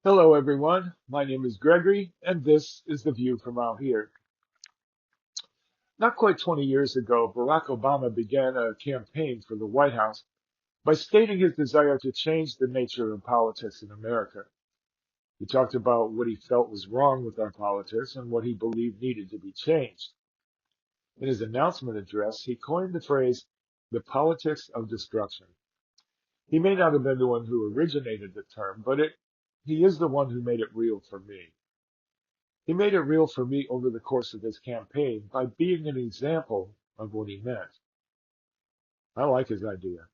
Hello, everyone. My name is Gregory, and this is The View from Out Here. Not quite 20 years ago, Barack Obama began a campaign for the White House by stating his desire to change the nature of politics in America. He talked about what he felt was wrong with our politics and what he believed needed to be changed. In his announcement address, he coined the phrase, the politics of destruction. He may not have been the one who originated the term, but he is the one who made it real for me. He made it real for me over the course of his campaign by being an example of what he meant. I like his idea.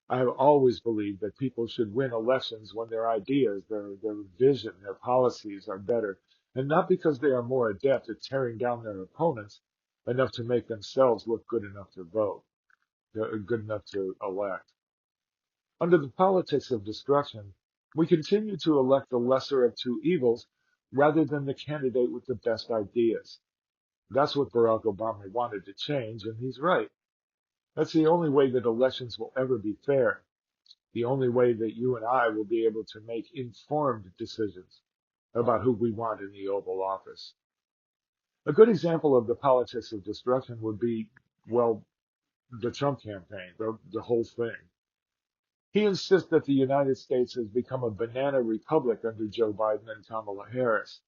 I have always believed that people should win elections when their ideas, their vision, their policies are better, and not because they are more adept at tearing down their opponents enough to make themselves look good enough to vote, good enough to elect. Under the politics of destruction, we continue to elect the lesser of two evils rather than the candidate with the best ideas. That's what Barack Obama wanted to change, and he's right. That's the only way that elections will ever be fair. The only way that you and I will be able to make informed decisions about who we want in the Oval Office. A good example of the politics of destruction would be, well, the Trump campaign, the whole thing. He insists that the United States has become a banana republic under Joe Biden and Kamala Harris,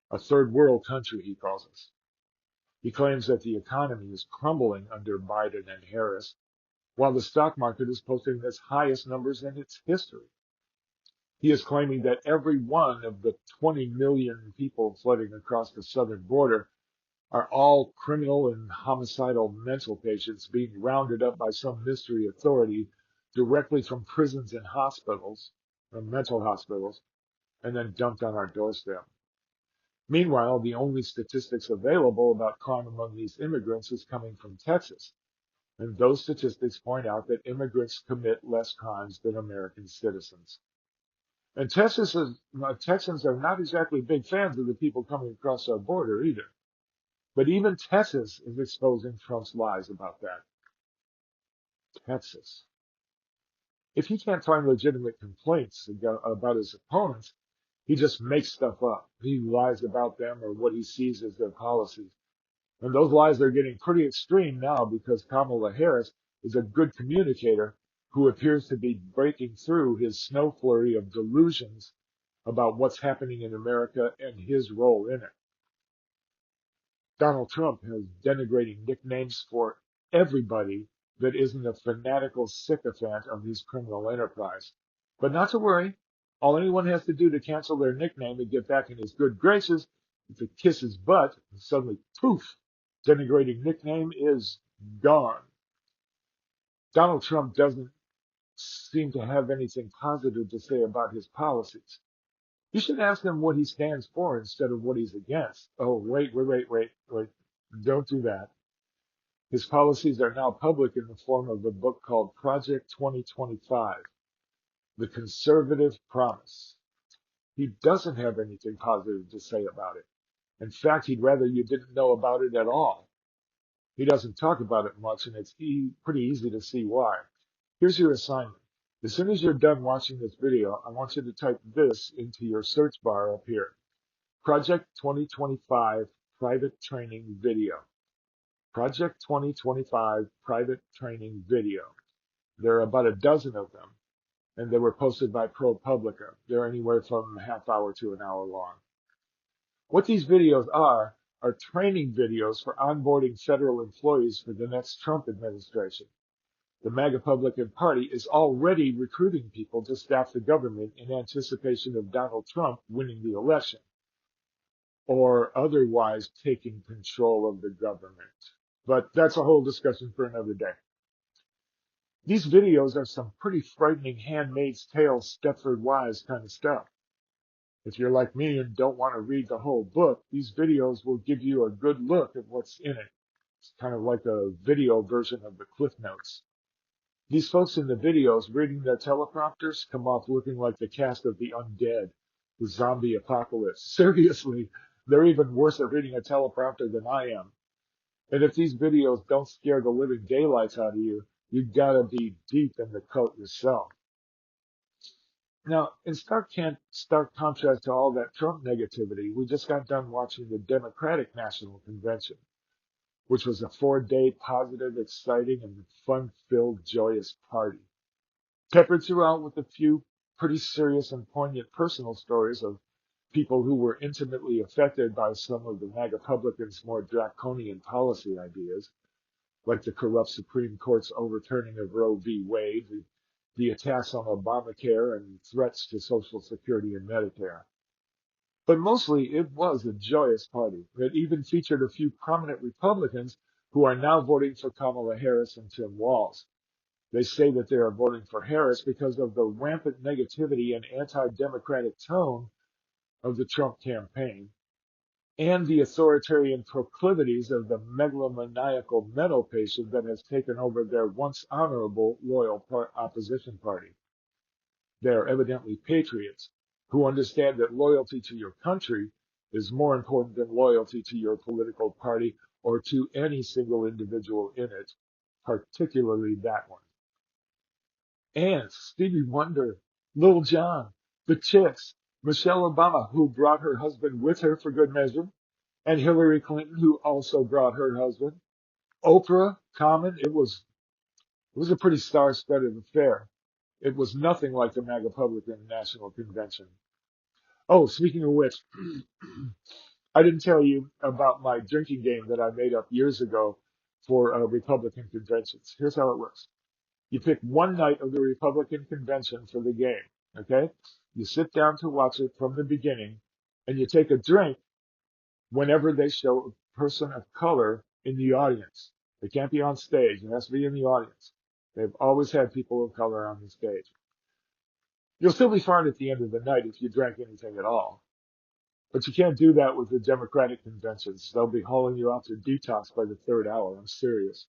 a third world country, he calls us. He claims that the economy is crumbling under Biden and Harris, while the stock market is posting its highest numbers in its history. He is claiming that every one of the 20 million people flooding across the southern border are all criminal and homicidal mental patients being rounded up by some mystery authority directly from prisons and hospitals, from mental hospitals, and then dumped on our doorstep. Meanwhile, the only statistics available about crime among these immigrants is coming from Texas. And those statistics point out that immigrants commit less crimes than American citizens. And Texans are not exactly big fans of the people coming across our border either. But even Texas is exposing Trump's lies about that. Texas. If he can't find legitimate complaints about his opponents, he just makes stuff up. He lies about them or what he sees as their policies. And those lies are getting pretty extreme now because Kamala Harris is a good communicator who appears to be breaking through his snow flurry of delusions about what's happening in America and his role in it. Donald Trump has denigrating nicknames for everybody that isn't a fanatical sycophant of his criminal enterprise. But not to worry. All anyone has to do to cancel their nickname and get back in his good graces is to kiss his butt, and suddenly, poof, denigrating nickname is gone. Donald Trump doesn't seem to have anything positive to say about his policies. You should ask him what he stands for instead of what he's against. Oh, wait. Don't do that. His policies are now public in the form of a book called Project 2025, The Conservative Promise. He doesn't have anything positive to say about it. In fact, he'd rather you didn't know about it at all. He doesn't talk about it much, and it's pretty easy to see why. Here's your assignment. As soon as you're done watching this video, I want you to type this into your search bar up here. Project 2025 Private Training Video. Project 2025 Private Training Video. There are about a dozen of them, and they were posted by ProPublica. They're anywhere from a half hour to an hour long. What these videos are training videos for onboarding federal employees for the next Trump administration. The MAGA Republican Party is already recruiting people to staff the government in anticipation of Donald Trump winning the election or otherwise taking control of the government. But that's a whole discussion for another day. These videos are some pretty frightening Handmaid's Tale, Stepford Wives kind of stuff. If you're like me and don't want to read the whole book, these videos will give you a good look at what's in it. It's kind of like a video version of the Cliff Notes. These folks in the videos reading their teleprompters come off looking like the cast of The Undead, the zombie apocalypse. Seriously, they're even worse at reading a teleprompter than I am. And if these videos don't scare the living daylights out of you, you gotta be deep in the cult yourself. Now, in stark contrast to all that Trump negativity, we just got done watching the Democratic National Convention, which was a 4-day positive, exciting, and fun-filled, joyous party, peppered throughout with a few pretty serious and poignant personal stories of people who were intimately affected by some of the MAGA Republicans' more draconian policy ideas, like the corrupt Supreme Court's overturning of Roe v. Wade, the attacks on Obamacare, and threats to Social Security and Medicare. But mostly, it was a joyous party that even featured a few prominent Republicans who are now voting for Kamala Harris and Tim Walz. They say that they are voting for Harris because of the rampant negativity and anti-democratic tone of the Trump campaign and the authoritarian proclivities of the megalomaniacal mental patient that has taken over their once honorable, loyal opposition party. They are evidently patriots who understand that loyalty to your country is more important than loyalty to your political party or to any single individual in it, particularly that one. And Stevie Wonder, Lil Jon, the Chicks, Michelle Obama, who brought her husband with her for good measure, and Hillary Clinton, who also brought her husband, Oprah, Common. It was a pretty star-studded affair. It was nothing like the MAGA Republican National Convention. Oh, speaking of which, I didn't tell you about my drinking game that I made up years ago for Republican conventions. Here's how it works. You pick one night of the Republican convention for the game, okay? You sit down to watch it from the beginning, and you take a drink whenever they show a person of color in the audience. They can't be on stage. It has to be in the audience. They've always had people of color on the stage. You'll still be fine at the end of the night if you drank anything at all. But you can't do that with the Democratic conventions. They'll be hauling you out to detox by the third hour. I'm serious.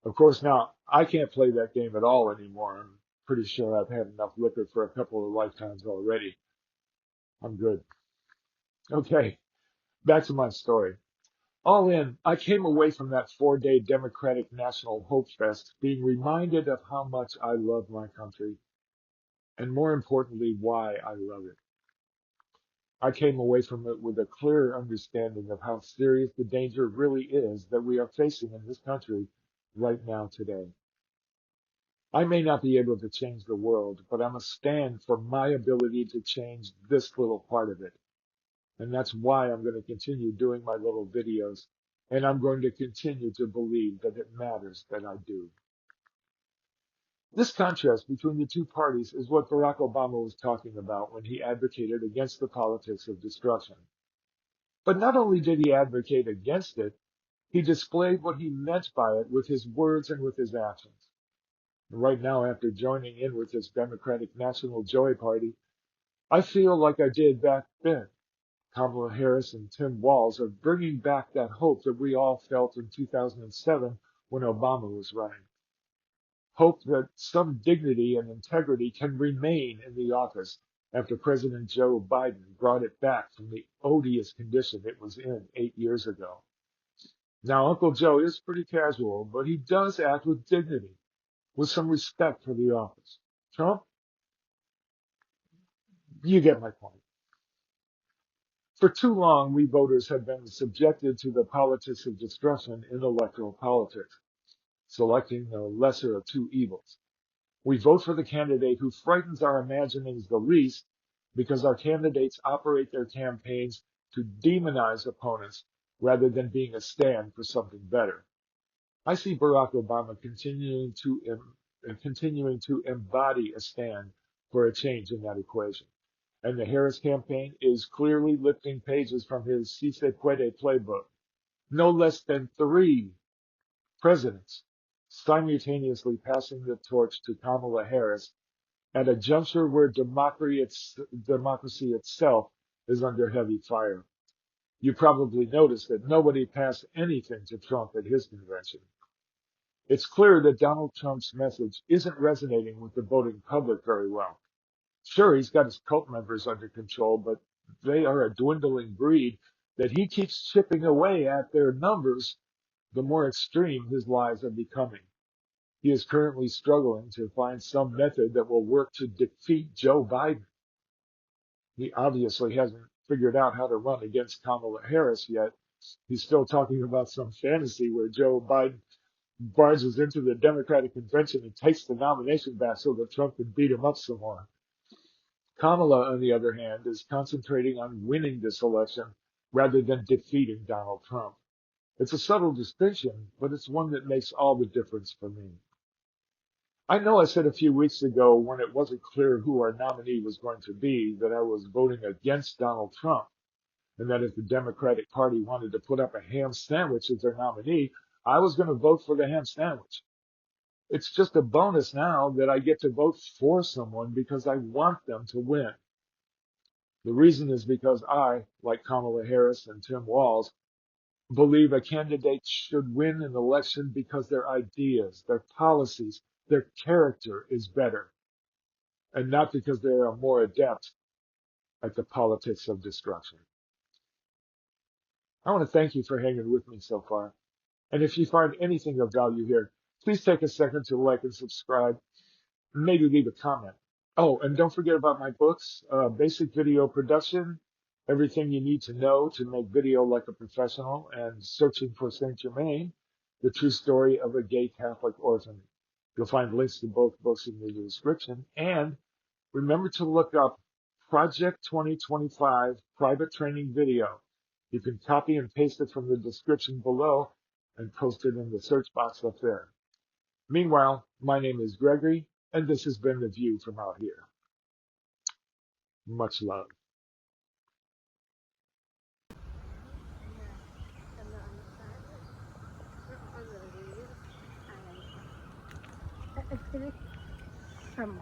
Of course, now I can't play that game at all anymore. I'm pretty sure I've had enough liquor for a couple of lifetimes already. I'm good. Okay, back to my story. All in, I came away from that 4-day Democratic National Hope Fest being reminded of how much I love my country, and more importantly, why I love it. I came away from it with a clear understanding of how serious the danger really is that we are facing in this country right now today. I may not be able to change the world, but I must stand for my ability to change this little part of it. And that's why I'm going to continue doing my little videos. And I'm going to continue to believe that it matters that I do. This contrast between the two parties is what Barack Obama was talking about when he advocated against the politics of destruction. But not only did he advocate against it, he displayed what he meant by it with his words and with his actions. And right now, after joining in with this Democratic National Joy Party, I feel like I did back then. Kamala Harris and Tim Walz are bringing back that hope that we all felt in 2007 when Obama was running. Hope that some dignity and integrity can remain in the office after President Joe Biden brought it back from the odious condition it was in 8 years ago. Now, Uncle Joe is pretty casual, but he does act with dignity, with some respect for the office. Trump, you get my point. For too long, we voters have been subjected to the politics of destruction in electoral politics, selecting the lesser of two evils. We vote for the candidate who frightens our imaginings the least because our candidates operate their campaigns to demonize opponents rather than being a stand for something better. I see Barack Obama continuing to embody a stand for a change in that equation. And the Harris campaign is clearly lifting pages from his Si Se Puede playbook. No less than 3 presidents simultaneously passing the torch to Kamala Harris at a juncture where democracy itself is under heavy fire. You probably noticed that nobody passed anything to Trump at his convention. It's clear that Donald Trump's message isn't resonating with the voting public very well. Sure, he's got his cult members under control, but they are a dwindling breed that he keeps chipping away at their numbers the more extreme his lies are becoming. He is currently struggling to find some method that will work to defeat Joe Biden. He obviously hasn't figured out how to run against Kamala Harris yet. He's still talking about some fantasy where Joe Biden barges into the Democratic convention and takes the nomination back so that Trump can beat him up some more. Kamala, on the other hand, is concentrating on winning this election rather than defeating Donald Trump. It's a subtle distinction, but it's one that makes all the difference for me. I know I said a few weeks ago when it wasn't clear who our nominee was going to be that I was voting against Donald Trump, and that if the Democratic Party wanted to put up a ham sandwich as their nominee, I was going to vote for the ham sandwich. It's just a bonus now that I get to vote for someone because I want them to win. The reason is because I, like Kamala Harris and Tim Walz, believe a candidate should win an election because their ideas, their policies, their character is better, and not because they are more adept at the politics of destruction. I want to thank you for hanging with me so far. And if you find anything of value here, please take a second to like and subscribe, and maybe leave a comment. Oh, and don't forget about my books, Basic Video Production, Everything You Need to Know to Make Video Like a Professional, and Searching for Saint Germain, The True Story of a Gay Catholic Orphan. You'll find links to both books in the description. And remember to look up Project 2025 Private Training Video. You can copy and paste it from the description below and post it in the search box up there. Meanwhile, my name is Gregory, and this has been The View from Out Here. Much love. From